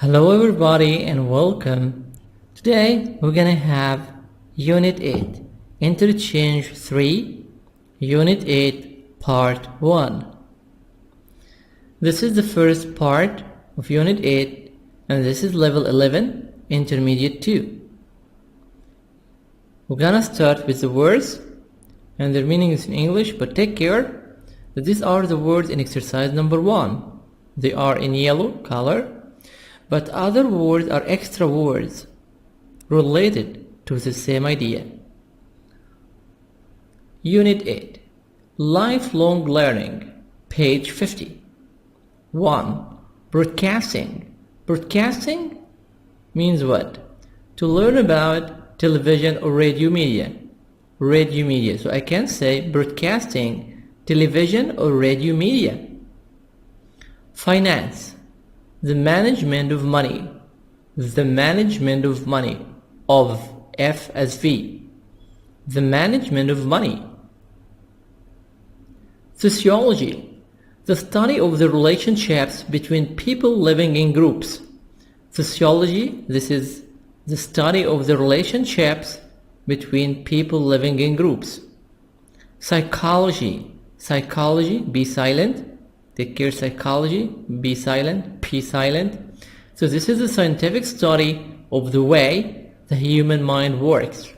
Hello everybody and welcome. Today we're gonna have Unit 8, Interchange 3, Unit 8, Part 1. This is the first part of Unit 8 and this is Level 11, Intermediate 2. We're gonna start with the words and their meaning is in English, but take care that these are the words in exercise number 1. They are in yellow color, but other words are extra words related to the same idea. Unit 8, Lifelong Learning, page 50. 1. Broadcasting. Broadcasting means what? To learn about television or radio media. Radio media. So I can say broadcasting, television or radio media. Finance. The management of money. The management of money. Of F as V. The management of money. Sociology. The study of the relationships between people living in groups. Sociology, this is the study of the relationships between people living in groups. Psychology. Psychology, be silent. Take care, psychology, be silent, P silent. So this is a scientific study of the way the human mind works.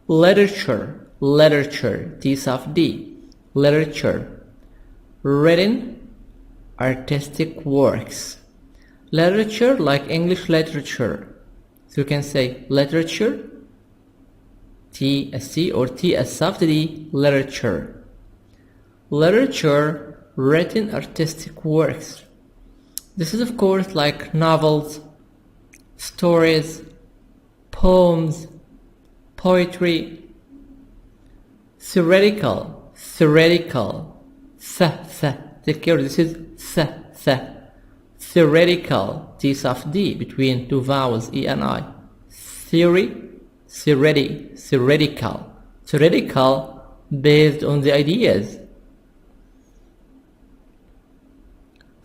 Literature, literature, T soft D, literature. Written, artistic works. Literature like English literature. So you can say literature, T as C or T as soft D, literature. Literature, written artistic works. This is of course like novels, stories, poems, poetry. Theoretical, theoretical, take care, this is theoretical, T soft D between two vowels E and I. Theory, theoretical, theoretical based on the ideas.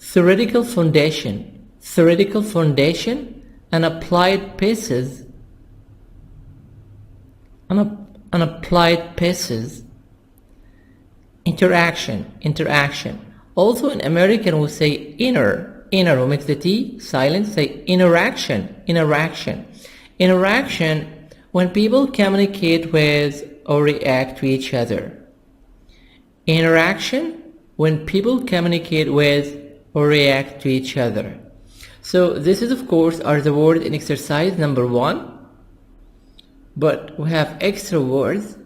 Theoretical foundation, theoretical foundation and applied pieces, unapplied pieces. Interaction, interaction. Also in American we say inner, we make the T silent, say interaction, interaction. Interaction when people communicate with or react to each other. Interaction when people communicate with or react to each other. So this is of course are the words in exercise number 1, but we have extra words,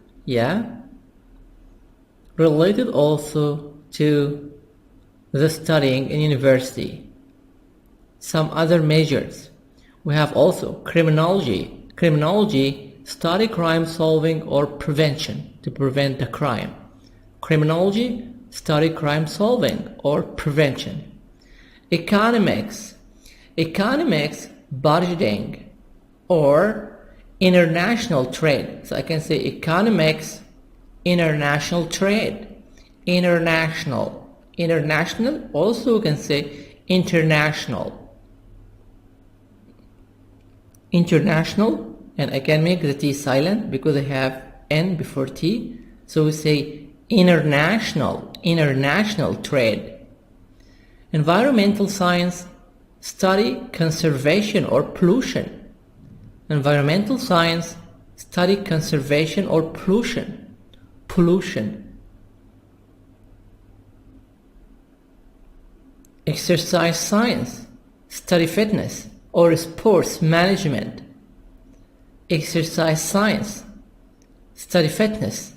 related also to the studying in university. Some other measures. We have also criminology. Criminology, study crime solving or prevention, to prevent the crime. Criminology, study crime solving or prevention. Economics, economics, budgeting or international trade. So I can say economics, international trade, international, international. Also you can say international, international, and I can make the T silent because I have N before T. So we say international, international trade. Environmental science, study conservation or pollution. Environmental science, study conservation or pollution. Pollution. Exercise science, study fitness or sports management. Exercise science, study fitness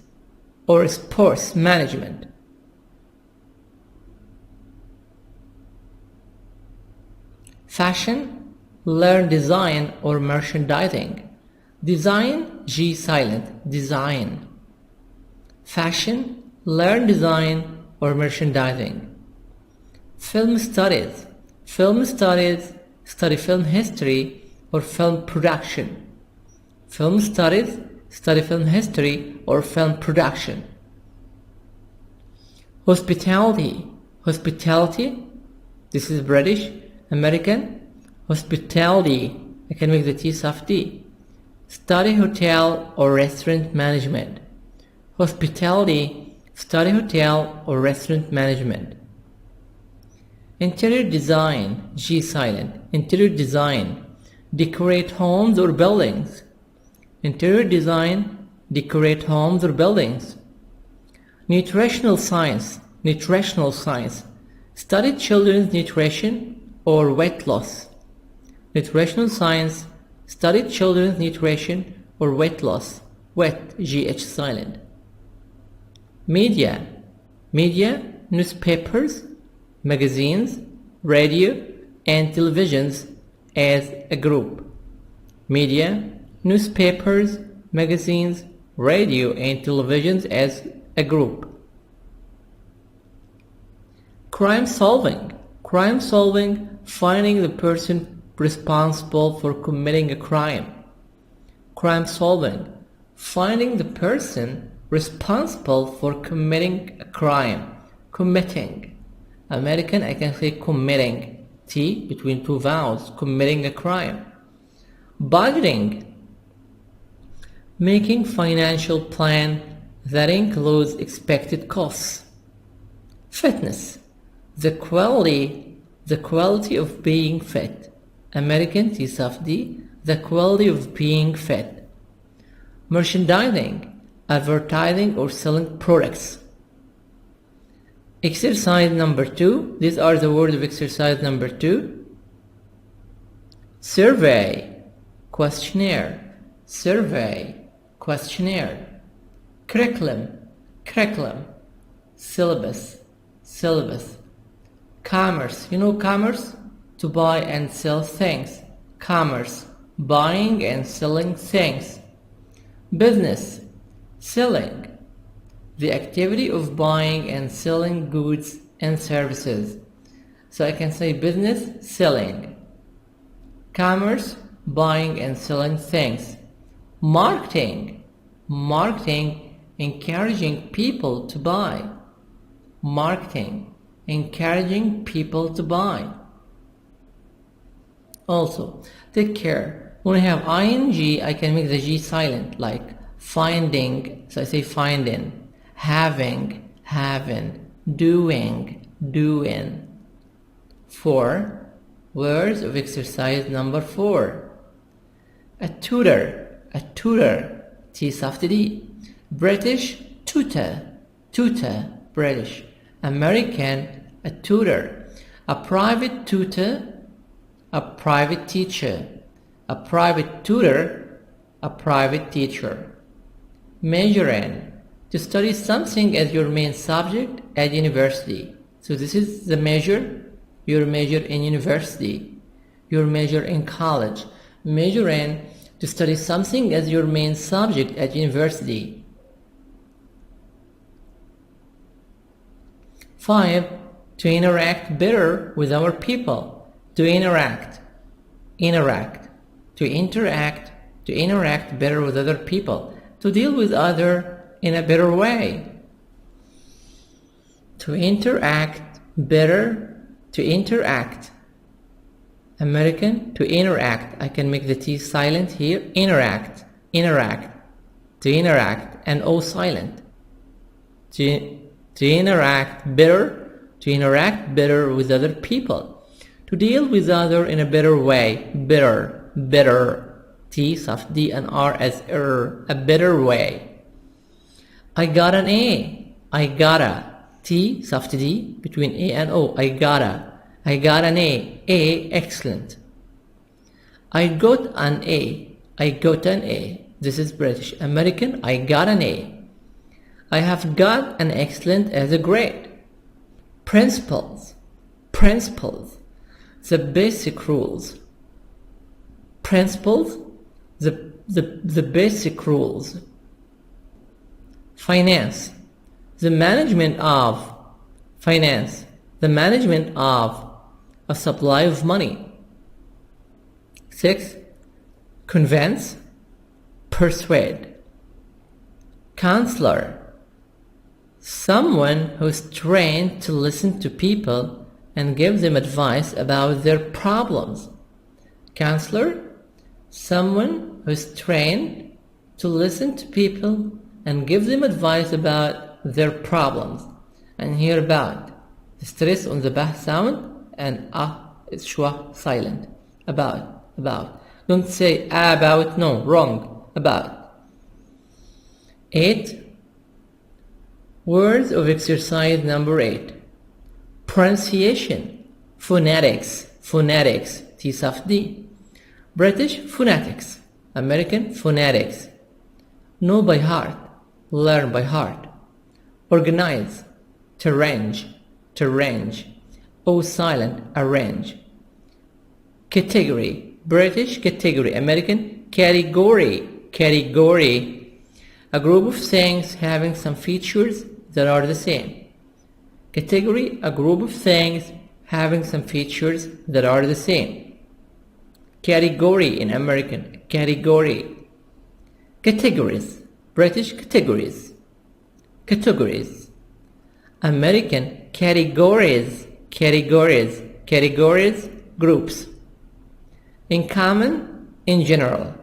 or sports management. Fashion, learn design or merchandising. Design, G silent, design. Fashion, learn design or merchandising. Film studies. Film studies, study film history or film production. Film studies, study film history or film production. Hospitality. Hospitality, this is British, American. Hospitality, I can make the T soft D. Study hotel or restaurant management. Hospitality, study hotel or restaurant management. Interior design, G silent. Interior design, decorate homes or buildings. Interior design, decorate homes or buildings. Nutritional science, nutritional science, study children's nutrition or weight loss. Nutritional science, study children's nutrition or weight loss. Wet, GH silent. Media, media, newspapers, magazines, radio, and televisions as a group. Media, newspapers, magazines, radio, and televisions as a group. Crime solving, finding the person responsible for committing a crime. Crime solving, finding the person responsible for committing a crime. Committing. American, I can say committing. T between two vowels, committing a crime. Budgeting, making financial plan that includes expected costs. Fitness, the quality of being fit. American, T soft D, the quality of being fit. Merchandising, advertising or selling products. Exercise number 2. These are the words of exercise number 2. Survey, questionnaire. Survey, questionnaire. Curriculum, syllabus. Commerce, you know commerce? To buy and sell things. Commerce, buying and selling things. Business, selling, the activity of buying and selling goods and services. So I can say business, selling. Commerce, buying and selling things. Marketing, encouraging people to buy. Marketing, encouraging people to buy. Also, take care. When I have ing, I can make the G silent, like finding, so I say finding. Having, doing. 4. Words of exercise number 4. A tutor, T soft D. British, tutor, British. American, a tutor. A private tutor, a private teacher. A private tutor, a private teacher. Majoring, to study something as your main subject at university. So this is the major, your major in university, your major in college. Majoring, to study something as your main subject at university. 5. To interact better with our people. To interact. To interact better with other people. To deal with other in a better way. To interact better, to interact. American, to interact. I can make the T silent here. Interact. To interact, and O silent. To interact better with other people. To deal with other in a better way. Better. T soft D and R as a better way. I got an A. T soft D between A and O. I got an A. A, excellent. I got an A. This is British. American, I got an A. I have got an excellent as a grade. Principles. The basic rules. Principles, the basic rules. Finance, the management of a supply of money. 6. Convince, persuade. Counselor, someone who's trained to listen to people and give them advice about their problems. Counselor, someone who is trained to listen to people and give them advice about their problems. And here about the stress on the bah sound and is schwa silent. About. Don't say about, no, wrong. About. 8. Words of exercise number 8. Pronunciation. Phonetics. T soft D. British phonetics. American phonetics. Know by heart. Learn by heart. Organize. To range. O silent. Arrange. Category. British category. American category. A group of things having some features that are the same. Category, a group of things having some features that are the same. Category in American, category. Categories, British categories. American categories, groups. In common, in general.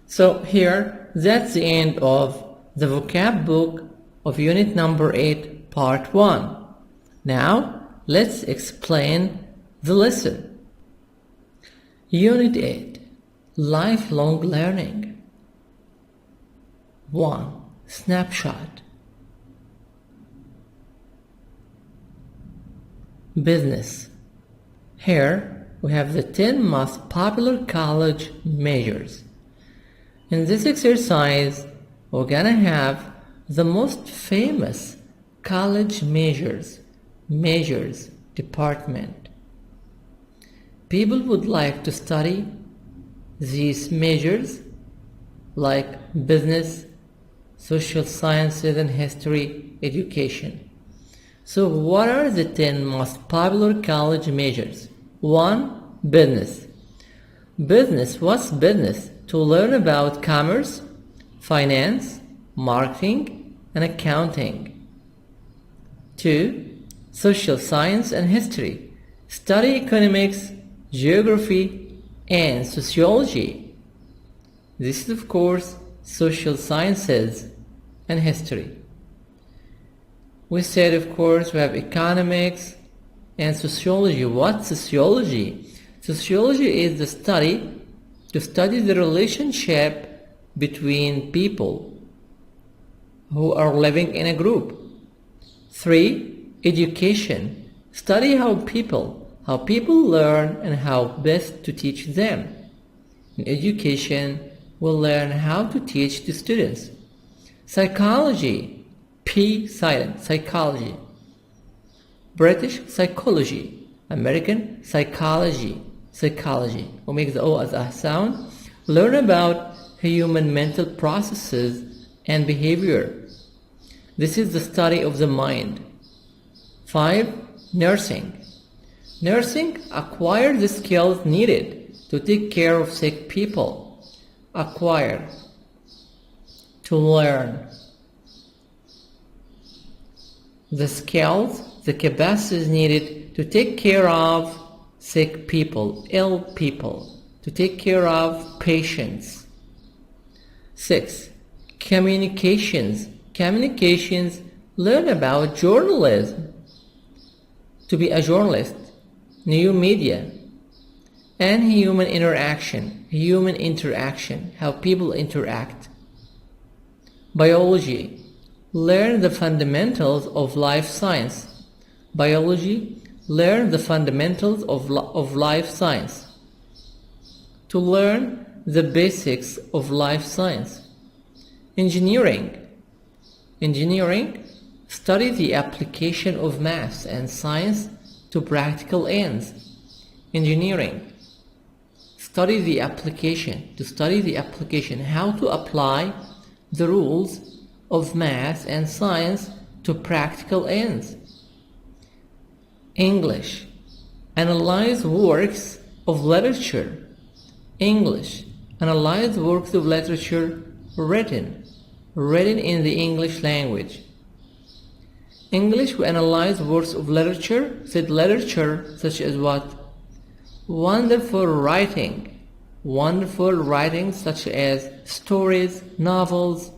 So here, that's the end of the vocab book of unit number 8, part 1. Now, let's explain the lesson. Unit 8, lifelong learning. 1. Snapshot. Business. Here, we have the 10 most popular college majors. In this exercise, we're gonna have the most famous college majors department. People would like to study these majors like business, social sciences and history, education. So what are the 10 most popular college majors? 1. Business. Business, what's business? To learn about commerce, finance, marketing, and accounting. 2. Social science and history. Study economics, geography, and sociology. This is, of course, social sciences and history. We said, of course, we have economics and sociology. What's sociology? Sociology is the study to study the relationship between people who are living in a group. 3. Education. Study how people learn and how best to teach them. In education, we'll learn how to teach the students. Psychology. P silent. Psychology. British psychology. American psychology. We'll make the O as a sound. Learn about human mental processes and behavior. This is the study of the mind. 5. Nursing. Nursing, acquire the skills needed to take care of sick people. Acquire. To learn. The skills, the capacities needed to take care of sick people, ill people, to take care of patients. 6. Communications. Communications, learn about journalism. To be a journalist, new media, and human interaction, how people interact. Biology, learn the fundamentals of life science. Biology, learn the fundamentals of life science. To learn the basics of life science. Engineering. Engineering, study the application of math and science to practical ends. Engineering, study the application, how to apply the rules of math and science to practical ends. English, analyze works of literature. English, analyze works of literature written in the English language. English, we analyze works of literature, said literature such as what? Wonderful writing. Wonderful writing such as stories, novels.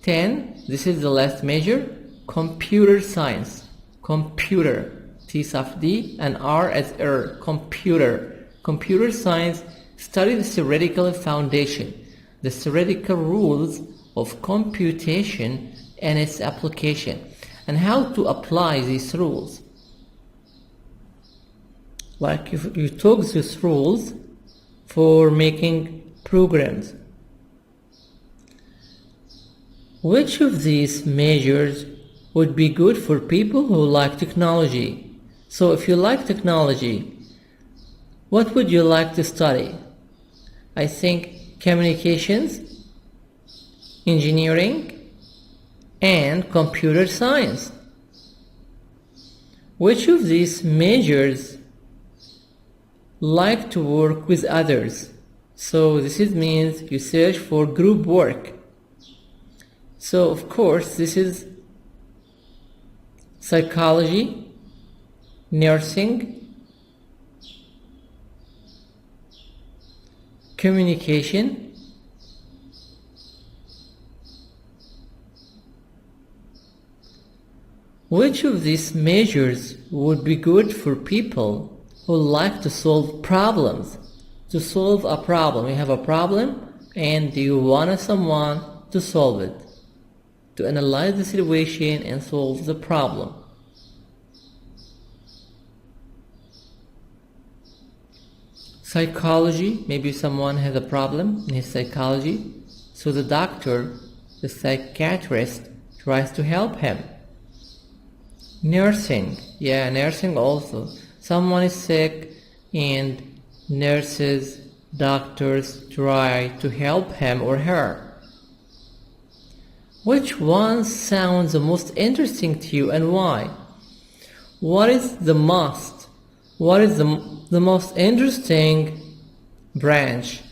10. This is the last major. Computer science. Computer. T soft D and R as R. Computer. Computer science studies the theoretical foundation, the theoretical rules of computation and its application, and how to apply these rules. Like you took these rules for making programs. Which of these majors would be good for people who like technology? So if you like technology, what would you like to study? I think communications, engineering, and computer science. Which of these majors like to work with others? So this means you search for group work. So of course this is psychology, nursing, communication, which of these majors would be good for people who like to solve problems? To solve a problem, you have a problem and you want someone to solve it, to analyze the situation and solve the problem. Psychology, maybe someone has a problem in his psychology, so the doctor, the psychiatrist, tries to help him. Nursing, yeah, nursing also. Someone is sick and nurses, doctors try to help him or her. Which one sounds the most interesting to you and why? What is the most interesting branch?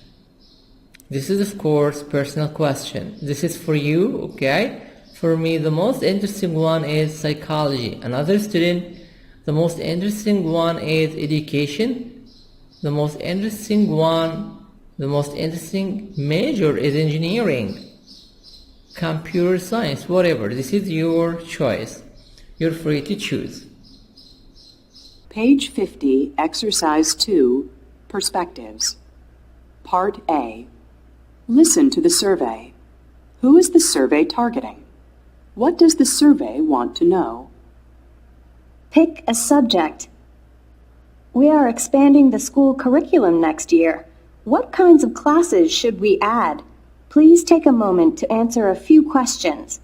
This is of course personal question. This is for you, okay? For me, the most interesting one is psychology. Another student, the most interesting one is education. The most interesting major is engineering, computer science, whatever. This is your choice. You're free to choose. Page 50, Exercise 2, Perspectives. Part A. Listen to the survey. Who is the survey targeting? What does the survey want to know? Pick a subject. We are expanding the school curriculum next year. What kinds of classes should we add? Please take a moment to answer a few questions.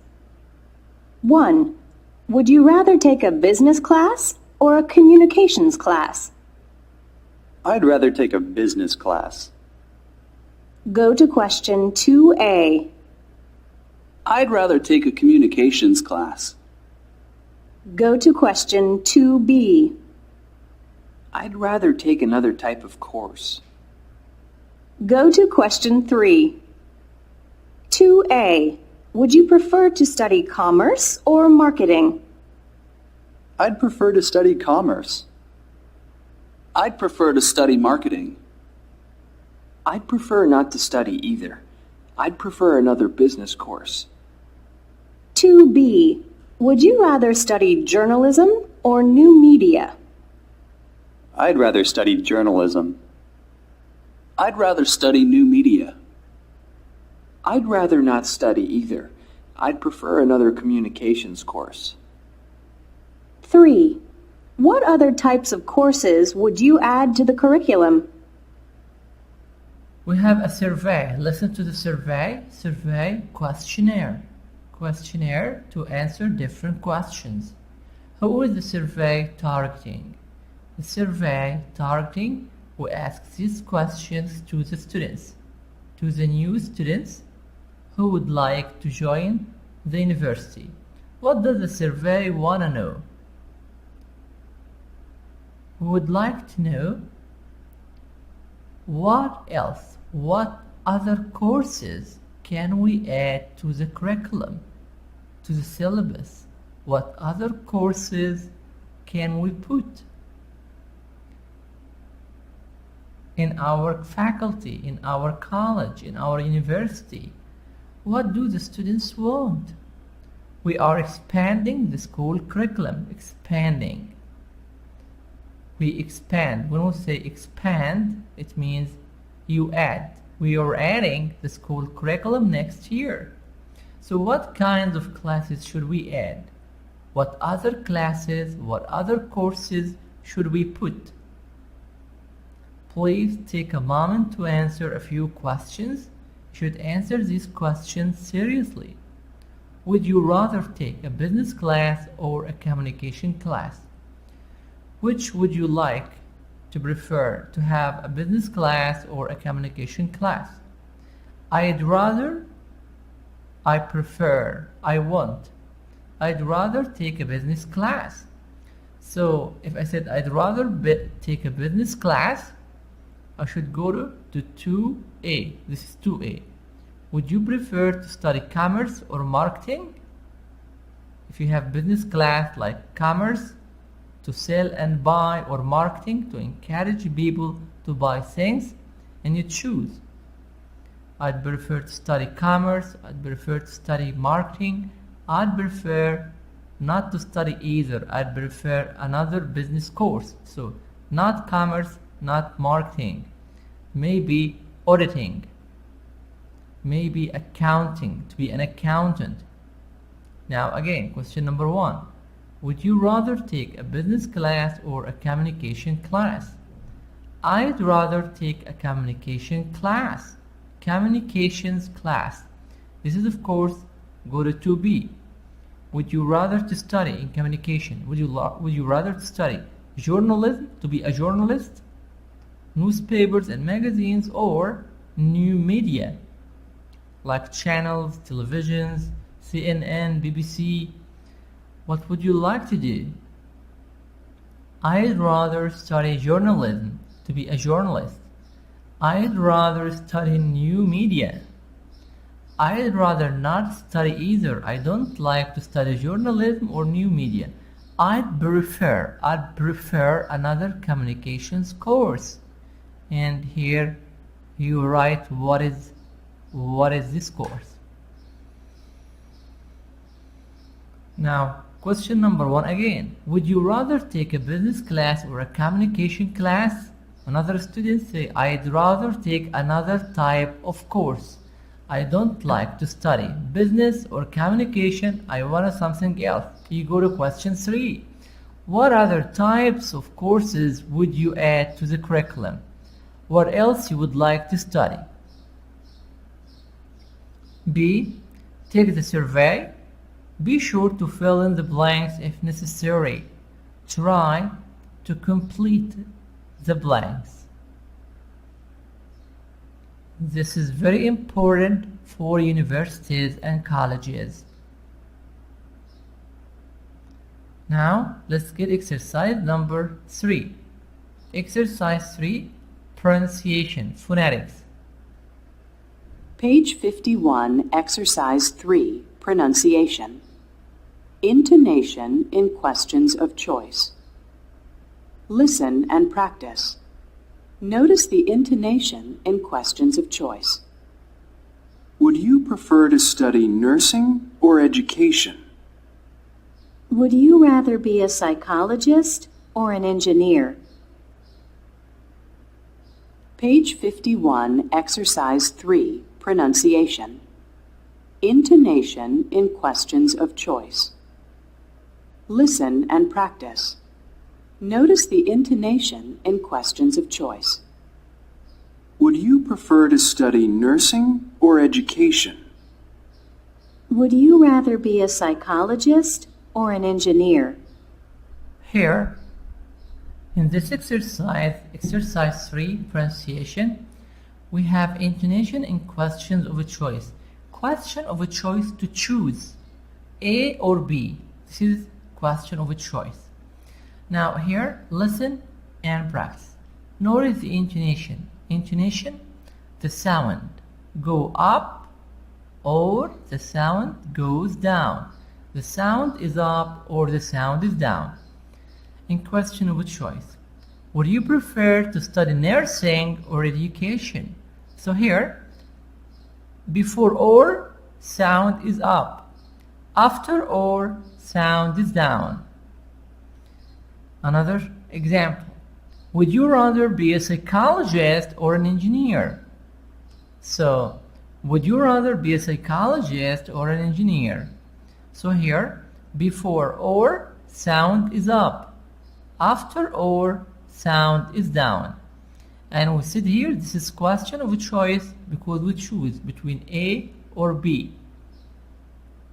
1. Would you rather take a business class or a communications class? I'd rather take a business class. Go to question 2A. I'd rather take a communications class. Go to question 2B. I'd rather take another type of course. Go to question 3. 2A. Would you prefer to study commerce or marketing? I'd prefer to study commerce. I'd prefer to study marketing. I'd prefer not to study either. I'd prefer another business course. 2B. Would you rather study journalism or new media? I'd rather study journalism. I'd rather study new media. I'd rather not study either. I'd prefer another communications course. 3. What other types of courses would you add to the curriculum? We have a survey. Listen to the survey. Survey questionnaire. Questionnaire to answer different questions. Who is the survey targeting? The survey targeting, we ask these questions to the students, to the new students who would like to join the university. What does the survey want to know? We would like to know what else, what other courses can we add to the curriculum, to the syllabus? What other courses can we put? in our faculty, in our college, in our university? What do the students want? We are expanding the school curriculum. Expanding. We expand. When we say expand, it means you add. We are adding the school curriculum next year. So what kinds of classes should we add? What other classes, what other courses should we put? Please take a moment to answer a few questions. You should answer these questions seriously. Would you rather take a business class or a communication class? Which would you like to prefer, to have a business class or a communication class? I'd rather, I prefer, I want. I'd rather take a business class. So if I said I'd rather take a business class, I should go to 2A. This is 2A. Would you prefer to study commerce or marketing? If you have business class like commerce, to sell and buy, or marketing, to encourage people to buy things, and you choose. I'd prefer to study commerce, I'd prefer to study marketing, I'd prefer not to study either, I'd prefer another business course. So not commerce, not marketing, maybe auditing, maybe accounting, to be an accountant. Now again, question number 1. Would you rather take a business class or a communication class? I'd rather take a communication class. Communications class. This is, of course, go to 2B. Would you rather to study in communication? Would you rather to study journalism, to be a journalist, newspapers and magazines, or new media like channels, televisions, CNN, BBC? What would you like to do? I'd rather study journalism, to be a journalist. I'd rather study new media. I'd rather not study either. I don't like to study journalism or new media. I'd prefer another communications course. And here you write what is this course. Now, question number 1 again. Would you rather take a business class or a communication class? Another student say, I'd rather take another type of course. I don't like to study business or communication. I want something else. You go to question 3. What other types of courses would you add to the curriculum? What else you would like to study? B. Take the survey. Be sure to fill in the blanks if necessary. Try to complete the blanks. This is very important for universities and colleges. Now, let's get exercise number 3. Exercise 3, pronunciation, phonetics. Page 51, Exercise 3, Pronunciation. Intonation in questions of choice. Listen and practice. Notice the intonation in questions of choice. Would you prefer to study nursing or education? Would you rather be a psychologist or an engineer? Page 51, Exercise 3, Pronunciation. Intonation in questions of choice. Listen and practice. Notice the intonation in questions of choice. Would you prefer to study nursing or education? Would you rather be a psychologist or an engineer? Here, in this exercise, exercise 3, pronunciation, we have intonation in questions of a choice. Question of a choice to choose A or B. This is question of a choice. Now here, listen and practice. Notice the intonation. Intonation, the sound go up or the sound goes down. The sound is up or the sound is down. In question of a choice, would you prefer to study nursing or education? So here, before or, sound is up. After or, sound is down. Another example. Would you rather be a psychologist or an engineer? So, would you rather be a psychologist or an engineer? So here, before or, sound is up. After or, sound is down. And we said here, this is question of choice because we choose between A or B.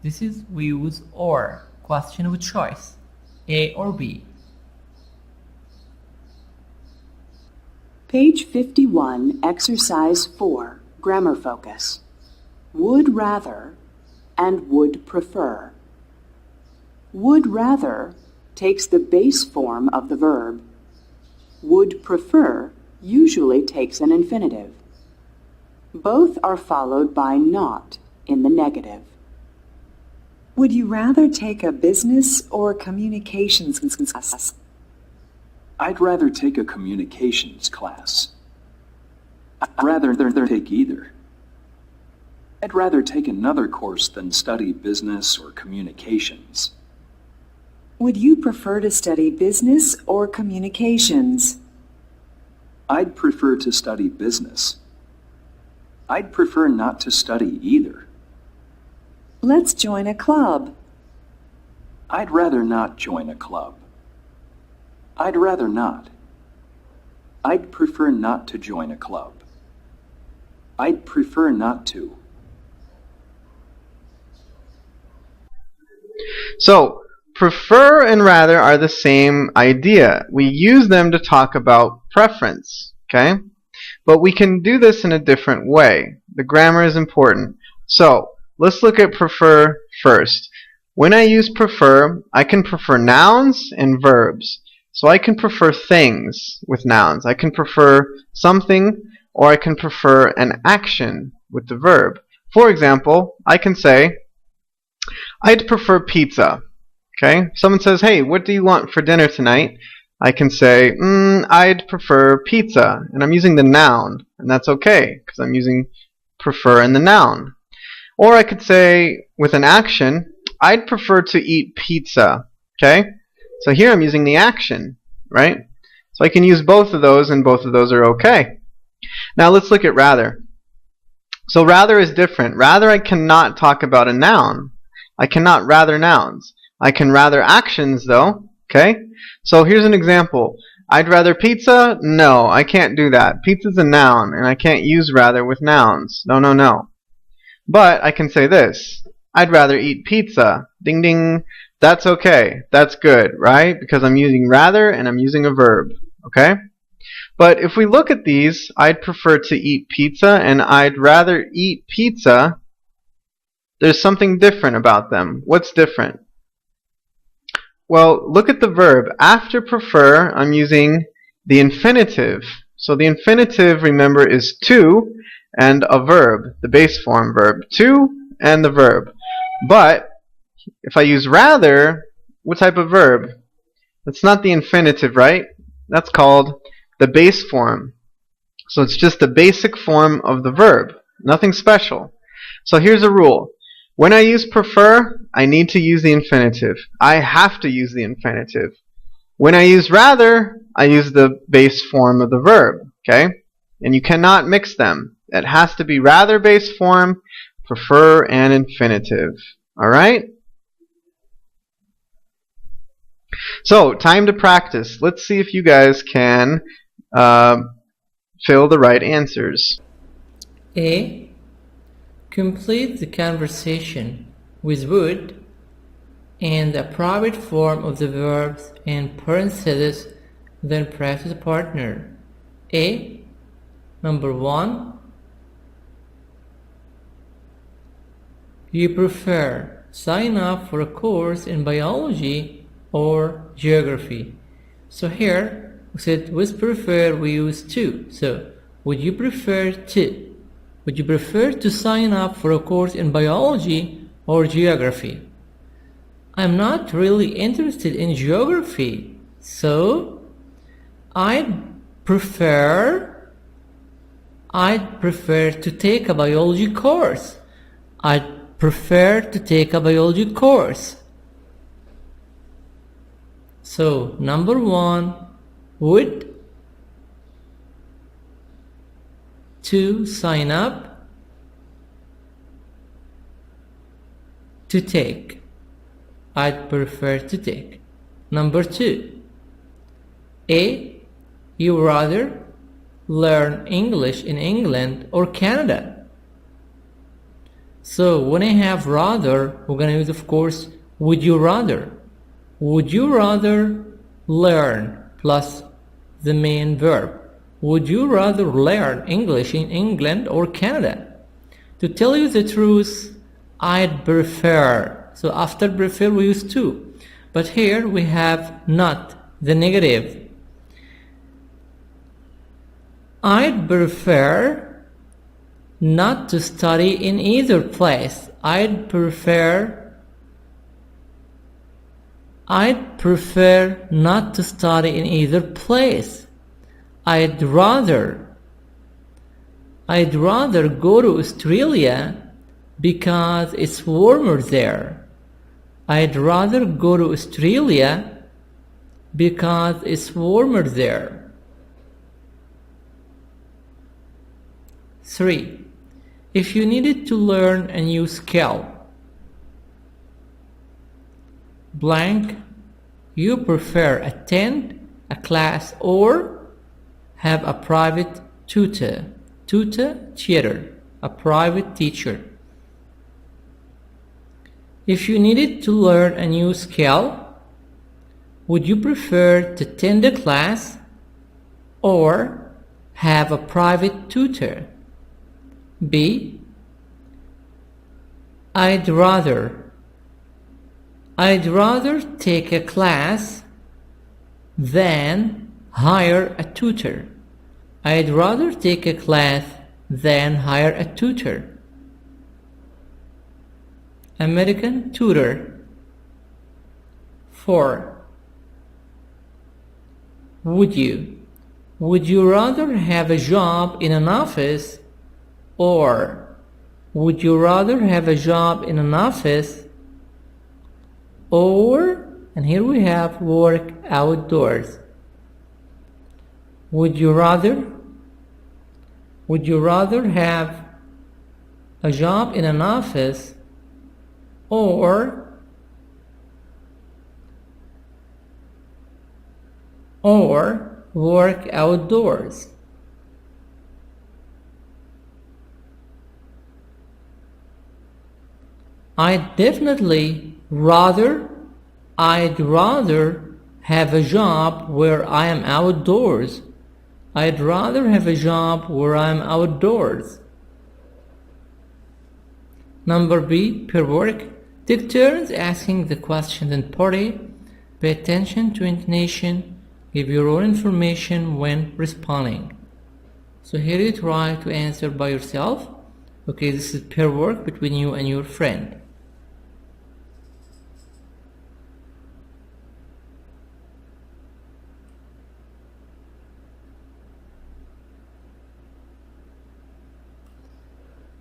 This is, we use or, question of choice, A or B. Page 51, Exercise 4, Grammar Focus. Would rather and would prefer. Would rather takes the base form of the verb. Would prefer usually takes an infinitive. Both are followed by not in the negative. Would you rather take a business or communications class? I'd rather take a communications class. I'd rather take either. I'd rather take another course than study business or communications. Would you prefer to study business or communications? I'd prefer to study business. I'd prefer not to study either. Let's join a club. I'd rather not join a club. I'd rather not. I'd prefer not to join a club. I'd prefer not to. So, prefer and rather are the same idea. We use them to talk about preference, okay? But we can do this in a different way. The grammar is important. So, let's look at prefer first. When I use prefer, I can prefer nouns and verbs. So I can prefer things with nouns. I can prefer something, or I can prefer an action with the verb. For example, I can say, I'd prefer pizza. Okay? Someone says, hey, what do you want for dinner tonight? I can say, I'd prefer pizza. And I'm using the noun. And that's okay, because I'm using prefer in the noun. Or I could say, with an action, I'd prefer to eat pizza. Okay? So here I'm using the action, right? So I can use both of those, and both of those are okay. Now let's look at rather. So rather is different. Rather, I cannot talk about a noun. I cannot rather nouns. I can rather actions though, okay? So here's an example. I'd rather pizza? No, I can't do that. Pizza's a noun, and I can't use rather with nouns. No, no, no. But I can say this. I'd rather eat pizza. Ding, ding. That's okay. That's good, right? Because I'm using rather and I'm using a verb, okay? But if we look at these, I'd prefer to eat pizza and I'd rather eat pizza. There's something different about them. What's different? Well, look at the verb. After prefer, I'm using the infinitive. So the infinitive, remember, is to and a verb, the base form verb. To and the verb. But if I use rather, what type of verb? That's not the infinitive, right? That's called the base form. So it's just the basic form of the verb. Nothing special. So here's a rule. When I use prefer, I need to use the infinitive. I have to use the infinitive. When I use rather, I use the base form of the verb. Okay? And you cannot mix them. It has to be rather base form, prefer, and infinitive. Alright? So, time to practice. Let's see if you guys can fill the right answers. A. Complete the conversation with would and the private form of the verbs in parentheses, then press the partner. A. Number 1. You prefer sign up for a course in biology or geography. So here we said with prefer we use to. So would you prefer to? Would you prefer to sign up for a course in biology or geography? I'm not really interested in geography, so I'd prefer to take a biology course. I'd prefer to take a biology course. So, number 1, would, to sign up, to take. I'd prefer to take. Number 2, A, you rather learn English in England or Canada. So when I have rather, we're going to use, of course, would you rather. Would you rather learn plus the main verb. Would you rather learn English in England or Canada? To tell you the truth, I'd prefer. So after prefer we use to. But here we have not, the negative. I'd prefer not to study in either place. I'd prefer not to study in either place. I'd rather go to Australia because it's warmer there. I'd rather go to Australia because it's warmer there. 3. If you needed to learn a new skill, blank, you prefer attend a class or have a private tutor, tutor, a private teacher. If you needed to learn a new skill, would you prefer to attend a class or have a private tutor? B, I'd rather take a class than hire a tutor. I'd rather take a class than hire a tutor. American tutor. 4. Would you rather have a job in an office or would you rather have a job in an office or, and here we have work outdoors. Would you rather have a job in an office or work outdoors? I'd rather have a job where I am outdoors. I'd rather have a job where I am outdoors. Number B, pair work. Take turns asking the questions in party. Pay attention to intonation. Give your own information when responding. So here you try to answer by yourself. Okay, this is pair work between you and your friend.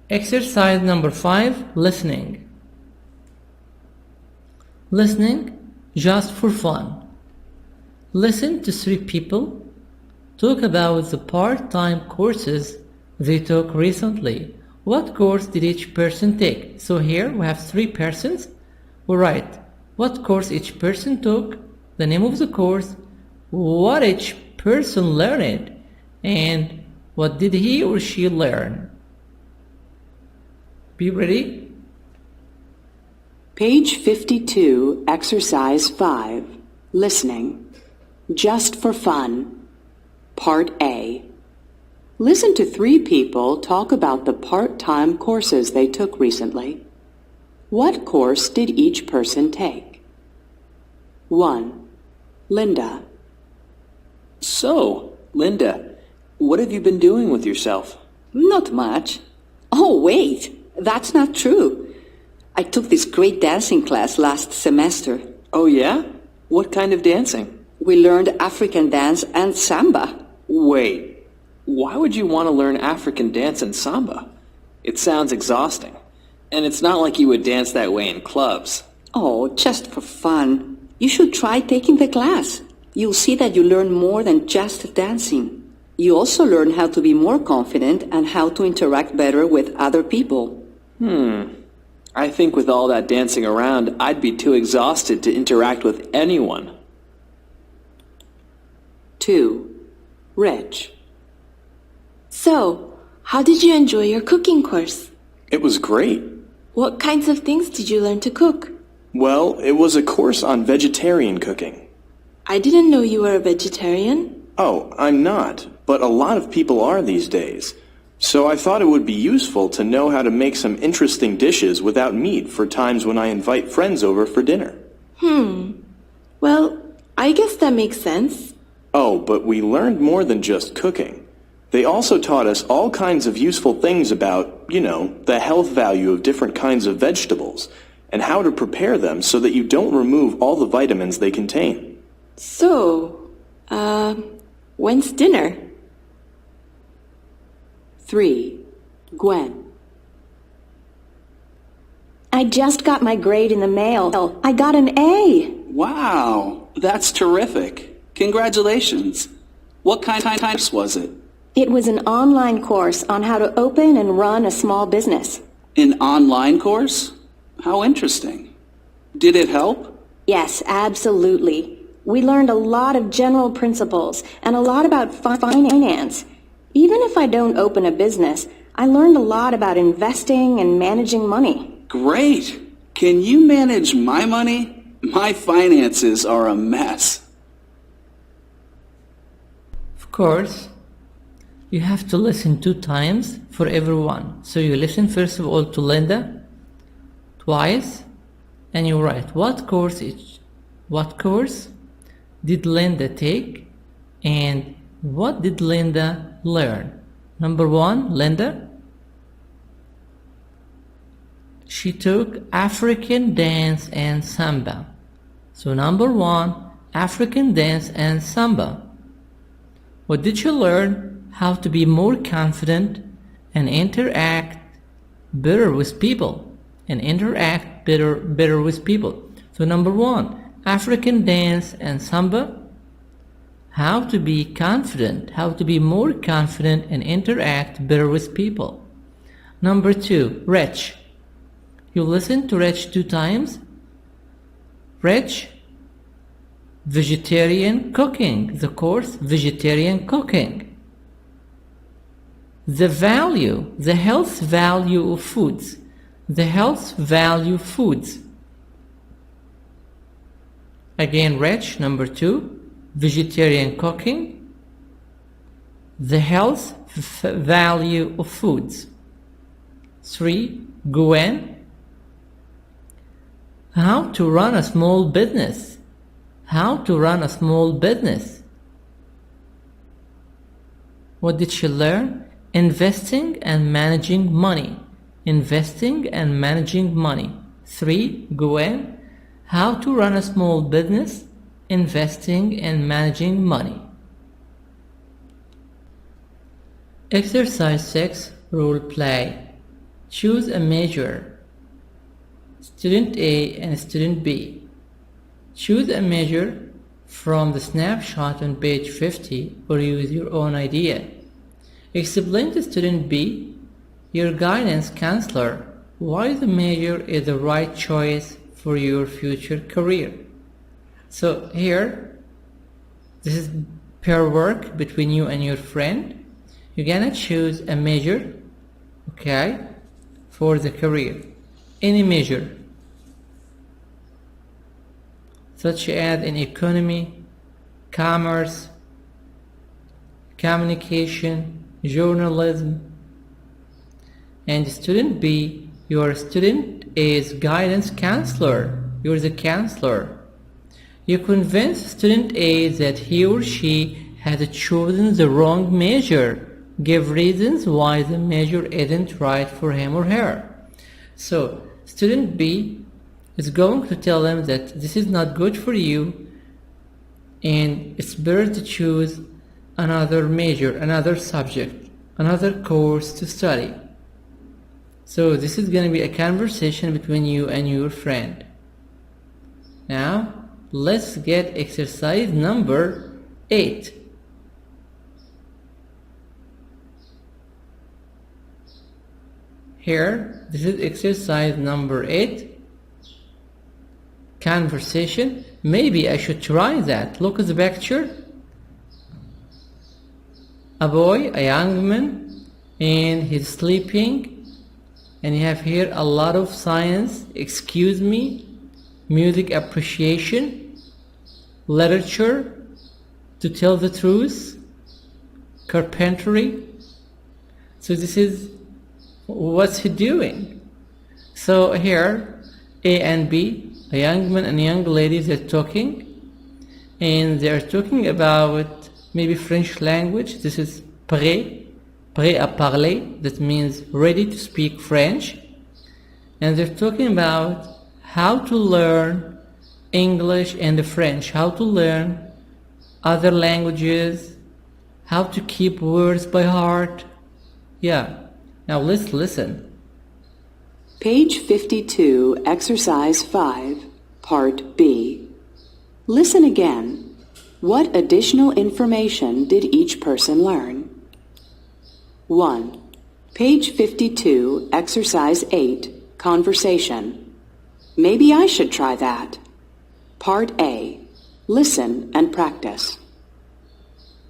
Exercise number 5, listening. Listening just for fun. Listen to 3 people talk about the part-time courses they took recently. What course did each person take? So here we have 3 persons. We write what course each person took, the name of the course, what each person learned, and what did he or she learn. Be ready? Page 52, Exercise 5, Listening. Just for fun. Part A. Listen to 3 people talk about the part-time courses they took recently. What course did each person take? 1. Linda. So, Linda, what have you been doing with yourself? Not much. Oh, wait, that's not true. I took this great dancing class last semester. Oh yeah? What kind of dancing? We learned African dance and samba. Wait, why would you want to learn African dance and samba? It sounds exhausting. And it's not like you would dance that way in clubs. Oh, just for fun. You should try taking the class. You'll see that you learn more than just dancing. You also learn how to be more confident and how to interact better with other people. I think with all that dancing around, I'd be too exhausted to interact with anyone. 2. Rich. So, how did you enjoy your cooking course? It was great. What kinds of things did you learn to cook? Well, it was a course on vegetarian cooking. I didn't know you were a vegetarian. Oh, I'm not, but a lot of people are these days. So I thought it would be useful to know how to make some interesting dishes without meat for times when I invite friends over for dinner. Well, I guess that makes sense. Oh, but we learned more than just cooking. They also taught us all kinds of useful things about, the health value of different kinds of vegetables and how to prepare them so that you don't remove all the vitamins they contain. So, when's dinner? 3. Gwen. I just got my grade in the mail. I got an A. Wow, that's terrific. Congratulations. What kind of course was it? It was an online course on how to open and run a small business. An online course? How interesting. Did it help? Yes, absolutely. We learned a lot of general principles and a lot about finance. Even if I don't open a business, I learned a lot about investing and managing money. Great. Can you manage my money? My finances are a mess. Of course, you have to listen 2 times for everyone. So you listen first of all to Linda twice and you write what course did Linda take and what did Linda learn. Number 1, Linda, she took African dance and samba. So number 1, African dance and samba. What did she learn? How to be more confident and interact better with people. Better with people. So number 1, African dance and samba. How to be confident, how to be more confident and interact better with people. Number 2, Rich. You listen to Rich 2 times. Rich, vegetarian cooking. The course, vegetarian cooking. The value, the health value of foods. The health value foods. Again, Rich, number 2, vegetarian cooking. The health value of foods. 3, Gwen. How to run a small business. How to run a small business. What did she learn? Investing and managing money. Investing and managing money. 3, Gwen. How to run a small business. Investing and managing money. Exercise 6, role play. Choose a major. Student A and student B. Choose a measure from the snapshot on page 50 or use your own idea. Explain to student B, your guidance counselor, why the major is the right choice for your future career. So here, this is pair work between you and your friend. You're gonna choose a major, okay, for the career. Any major, such as in economy, commerce, communication, journalism. And student B, your student A's guidance counselor. You're the counselor. You convince student A that he or she has chosen the wrong measure. Give reasons why the measure isn't right for him or her. So, student B is going to tell them that this is not good for you and it's better to choose another major, another subject, another course to study. So this is going to be a conversation between you and your friend. Now let's get exercise number 8. Here, this is exercise number 8. Conversation. Maybe I should try that. Look at the picture. A boy, a young man, and he's sleeping. And you have here a lot of science, excuse me, music appreciation, literature, to tell the truth, carpentry. So this is what's he doing. So here, A and B, a young man and a young lady, they're talking. And they're talking about maybe French language. This is prêt à parler, that means ready to speak French. And they're talking about how to learn English and French, how to learn other languages, how to keep words by heart. Yeah, now let's listen. Page 52, Exercise 5, Part B. Listen again. What additional information did each person learn? 1. Page 52, Exercise 8, Conversation. Maybe I should try that. Part A. Listen and practice.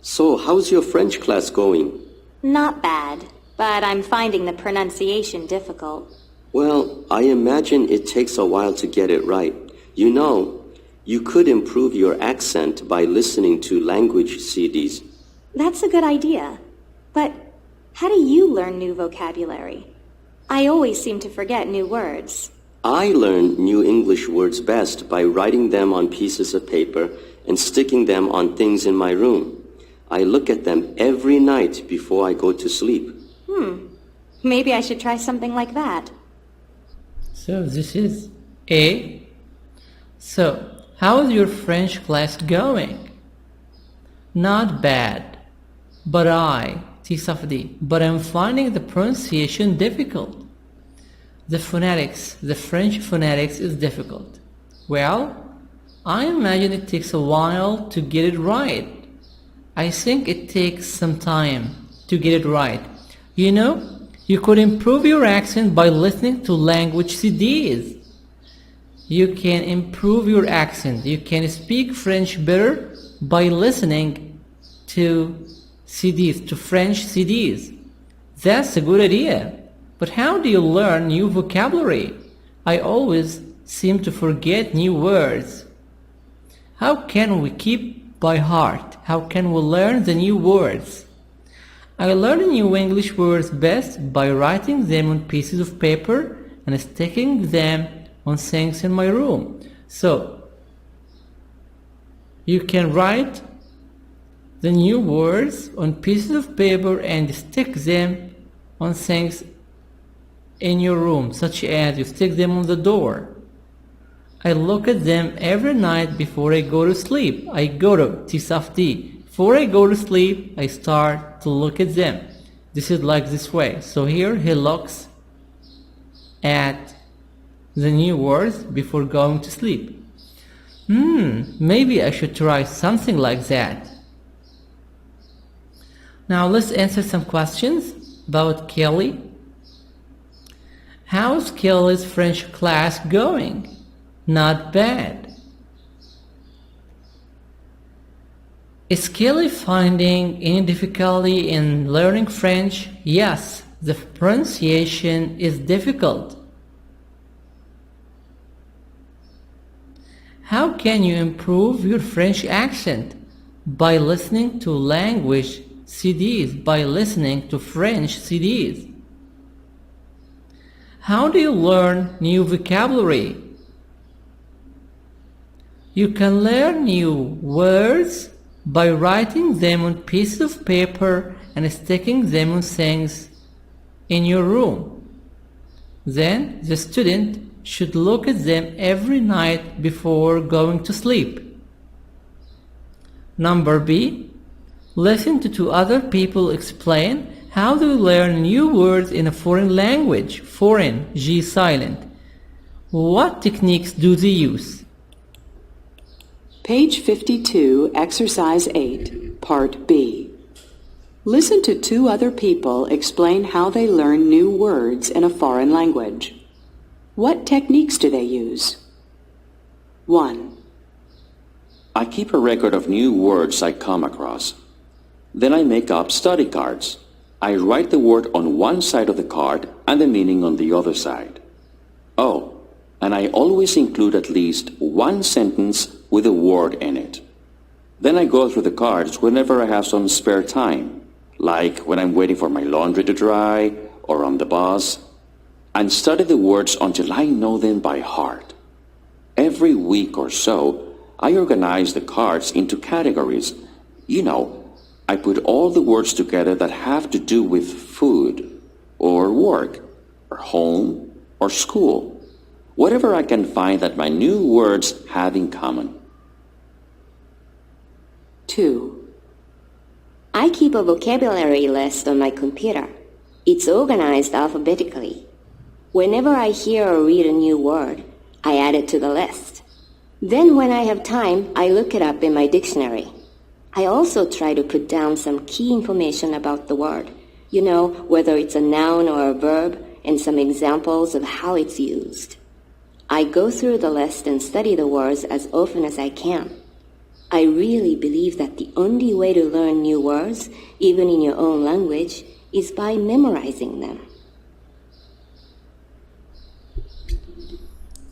So, how's your French class going? Not bad, but I'm finding the pronunciation difficult. Well, I imagine it takes a while to get it right. You know, you could improve your accent by listening to language CDs. That's a good idea. But how do you learn new vocabulary? I always seem to forget new words. I learn new English words best by writing them on pieces of paper and sticking them on things in my room. I look at them every night before I go to sleep. Maybe I should try something like that. So this is A. So, how is your French class going? Not bad. But I'm finding the pronunciation difficult. The French phonetics is difficult. Well, I imagine it takes a while to get it right. I think it takes some time to get it right. You know, you could improve your accent by listening to language CDs. You can improve your accent. You can speak French better by listening to CDs, to French CDs. That's a good idea. But how do you learn new vocabulary? I always seem to forget new words. How can we keep by heart? How can we learn the new words? I learn new English words best by writing them on pieces of paper and sticking them on things in my room. So, you can write the new words on pieces of paper and stick them on things in your room, such as you stick them on the door. I look at them every night before I go to sleep. Before I go to sleep, I start to look at them. This is like this way. So here he looks at the new words before going to sleep. Maybe I should try something like that. Now let's answer some questions about Kelly. How's Kelly's French class going? Not bad. Is Kelly finding any difficulty in learning French? Yes, the pronunciation is difficult. How can you improve your French accent? By listening to language CDs, by listening to French CDs. How do you learn new vocabulary? You can learn new words by writing them on pieces of paper and sticking them on things in your room. Then the student should look at them every night before going to sleep. Number B. Listen to two other people explain how to learn new words in a foreign language. Foreign, G silent. What techniques do they use? Page 52, Exercise 8, Part B. Listen to two other people explain how they learn new words in a foreign language. What techniques do they use? 1. I keep a record of new words I come across. Then I make up study cards. I write the word on one side of the card and the meaning on the other side. Oh, and I always include at least one sentence with a word in it. Then I go through the cards whenever I have some spare time, like when I'm waiting for my laundry to dry or on the bus, and study the words until I know them by heart. Every week or so, I organize the cards into categories. You know, I put all the words together that have to do with food, or work, or home, or school. Whatever I can find that my new words have in common. 2. I keep a vocabulary list on my computer. It's organized alphabetically. Whenever I hear or read a new word, I add it to the list. Then when I have time, I look it up in my dictionary. I also try to put down some key information about the word. You know, whether it's a noun or a verb, and some examples of how it's used. I go through the list and study the words as often as I can. I really believe that the only way to learn new words, even in your own language, is by memorizing them.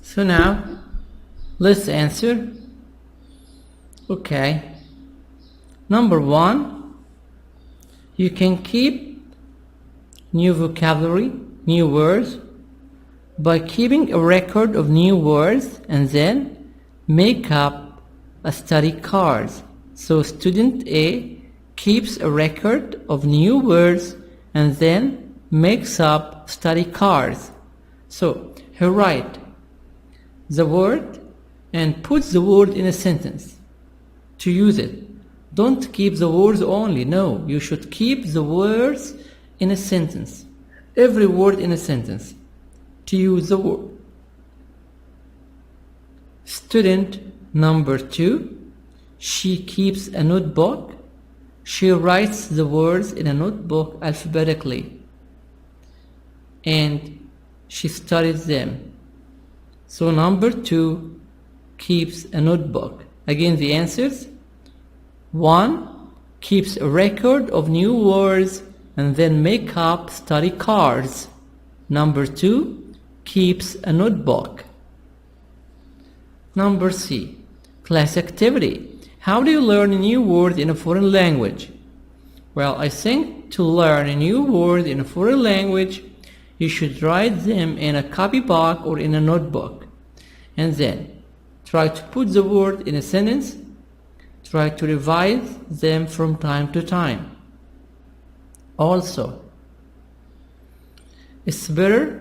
So now, let's answer. Okay. Number 1, you can keep new vocabulary, new words, by keeping a record of new words and then make up a study card. So student A keeps a record of new words and then makes up study cards. So he writes the word and puts the word in a sentence to use it. Don't keep the words only. No, you should keep the words in a sentence. Every word in a sentence to use the word. Student number 2, she keeps a notebook. She writes the words in a notebook alphabetically and she studies them. So number 2 keeps a notebook. Again, the answers: 1, keeps a record of new words and then make up study cards. Number 2, keeps a notebook. Number C, class activity. How do you learn a new word in a foreign language? Well, I think to learn a new word in a foreign language, you should write them in a copybook or in a notebook. And then try to put the word in a sentence. Try to revise them from time to time. Also, it's better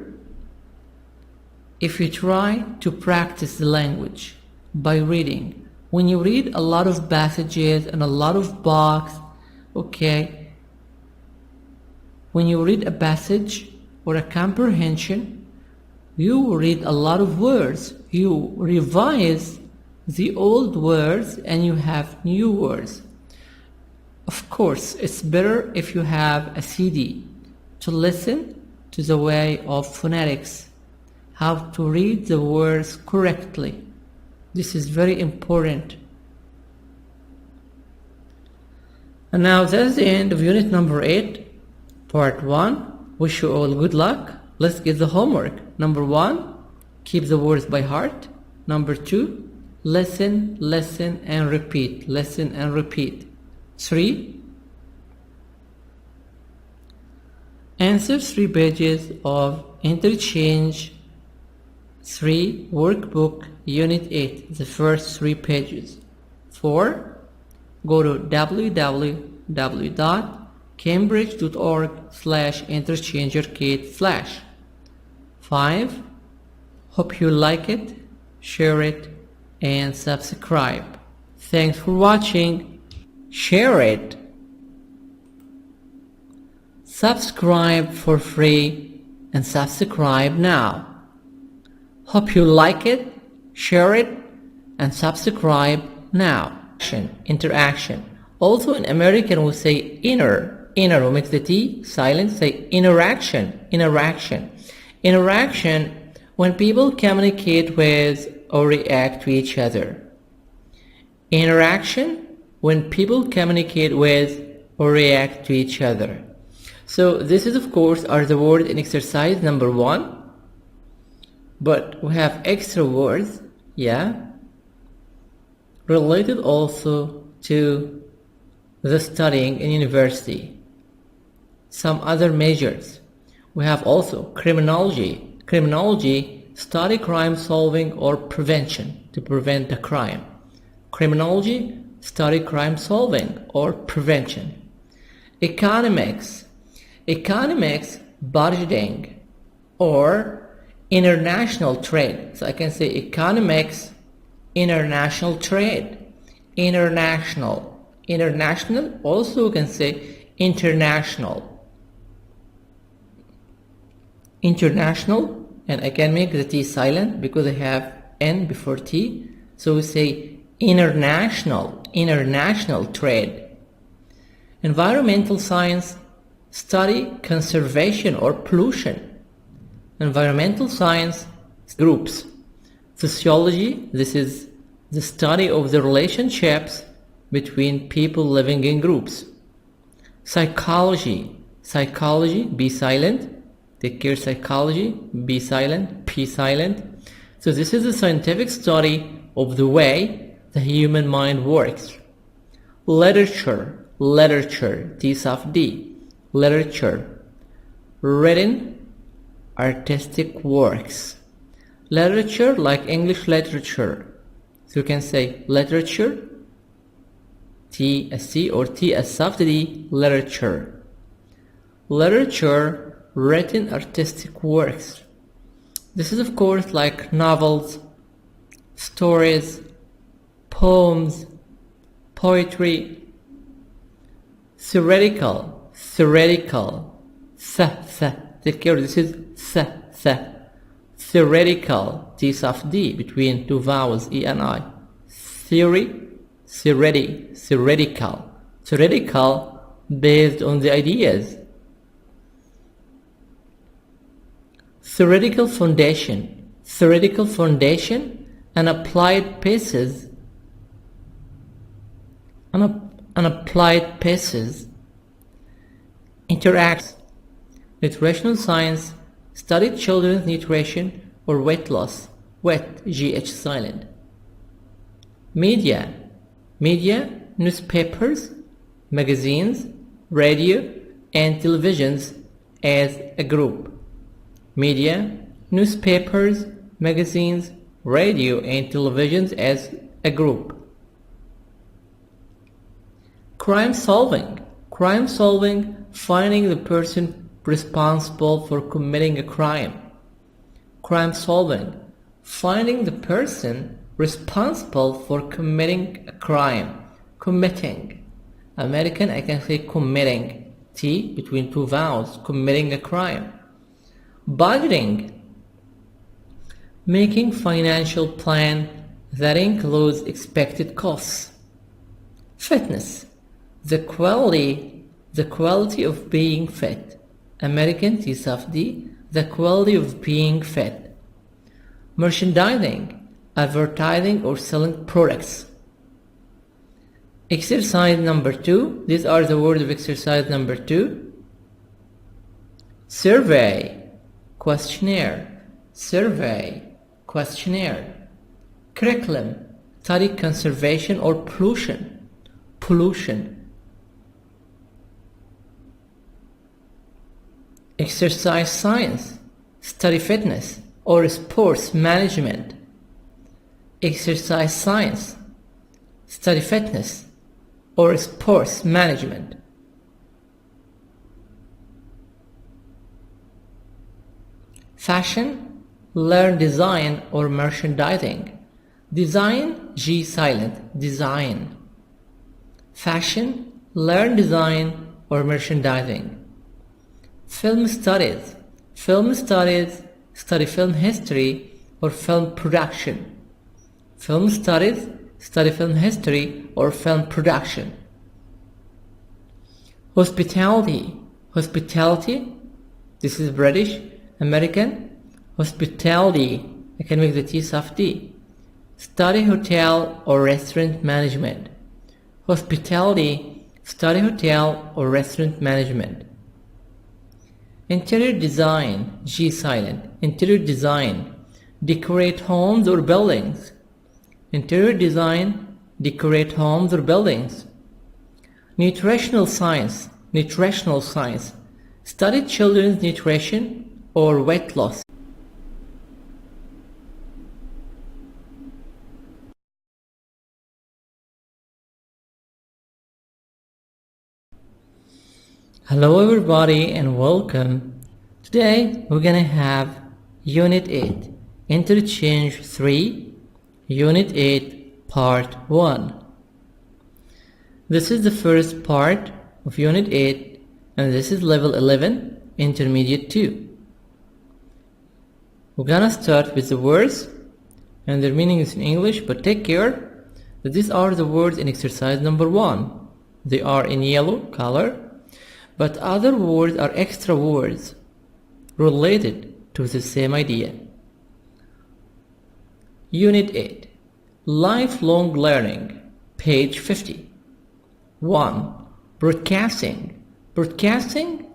if you try to practice the language by reading. When you read a lot of passages and a lot of books, okay, when you read a passage or a comprehension, you read a lot of words. You revise the old words and you have new words. Of course, it's better if you have a CD to listen to the way of phonetics, how to read the words correctly. This is very important. And now that's the end of unit number 8, part 1. Wish you all good luck. Let's get the homework. Number 1, keep the words by heart. Number 2, listen, listen and repeat. Listen and repeat. 3, answer 3 pages of interchange 3 workbook unit 8, the first 3 pages. 4, go to www.cambridge.org/interchangearcade/. 5, hope you like it, share it and subscribe. Thanks for watching. share it, subscribe for free, and subscribe now. Hope you like it, share it, and subscribe now. Interaction. Also in American we say inner, we make the T silent, say interaction. Interaction when people communicate with or react to each other. Interaction when people communicate with or react to each other. So this is of course are the words in exercise number 1, but we have extra words, related also to the studying in university. Some other measures. We have also criminology. Criminology, study crime solving or prevention, to prevent the crime. Criminology, study crime solving or prevention. Economics, budgeting or international trade. So I can say economics, international trade, international. Also we can say international, and I can make the T silent because I have N before T, so we say international trade. Environmental science, study conservation or pollution. Environmental science groups. Sociology, this is the study of the relationships between people living in groups. Psychology, be silent, take care, psychology, be silent, P silent. So this is a scientific study of the way the human mind works. Literature, T soft D, literature. Written, artistic works. Literature like English literature. So you can say literature, T as C or T as soft D, literature. Literature, written artistic works. This is of course like novels, stories, poems, poetry. Theoretical, take care, this is theoretical, T soft D between two vowels E and I. Theoretical, based on the ideas. Theoretical foundation, and applied pieces, interacts. Nutritional science, studied children's nutrition or weight loss, GH silent. Media, newspapers, magazines, radio, and televisions as a group. Media, newspapers, magazines, radio, and televisions as a group. Crime solving, finding the person responsible for committing a crime. Crime solving, finding the person responsible for committing a crime. Committing. American, I can say committing. T between two vowels, committing a crime. Budgeting, making financial plan that includes expected costs. Fitness, the quality of being fit. American, T soft D, the quality of being fit. Merchandising, advertising or selling products. Exercise number 2, these are the words of exercise number 2. Survey, questionnaire. Curriculum, study conservation or pollution. Exercise science, study fitness or sports management. Exercise science, study fitness or sports management. Fashion, learn design or merchandising. Design, G silent, design. fashion, learn design, or merchandising. Film studies. Film studies study film history or film production. Film studies study film history or film production. Hospitality. Hospitality. This is British, American. Hospitality. I can make the T soft D. Study hotel or restaurant management. Hospitality. Study hotel or restaurant management. Interior design. G silent. Interior design. Decorate homes or buildings. Interior design. Decorate homes or buildings. Nutritional science. Nutritional science. Study children's nutrition or weight loss. Hello everybody and welcome. Today we're gonna have Unit 8, Interchange 3, Unit 8, Part 1. This is the first part of Unit 8 and this is Level 11, Intermediate 2. We're gonna start with the words and their meaning is in English, but take care that these are the words in exercise number 1. They are in yellow color, but other words are extra words related to the same idea. Unit 8, Lifelong Learning, page 50. 1. Broadcasting. Broadcasting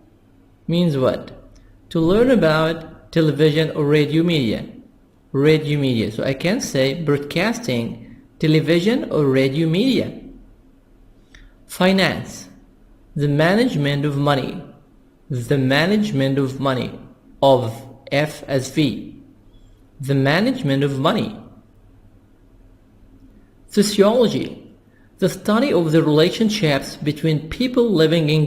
means what? To learn about television or radio media. Radio media. So I can say broadcasting, television or radio media. Finance. The management of money. The management of money. Of F as V. The management of money. Sociology. The study of the relationships between people living in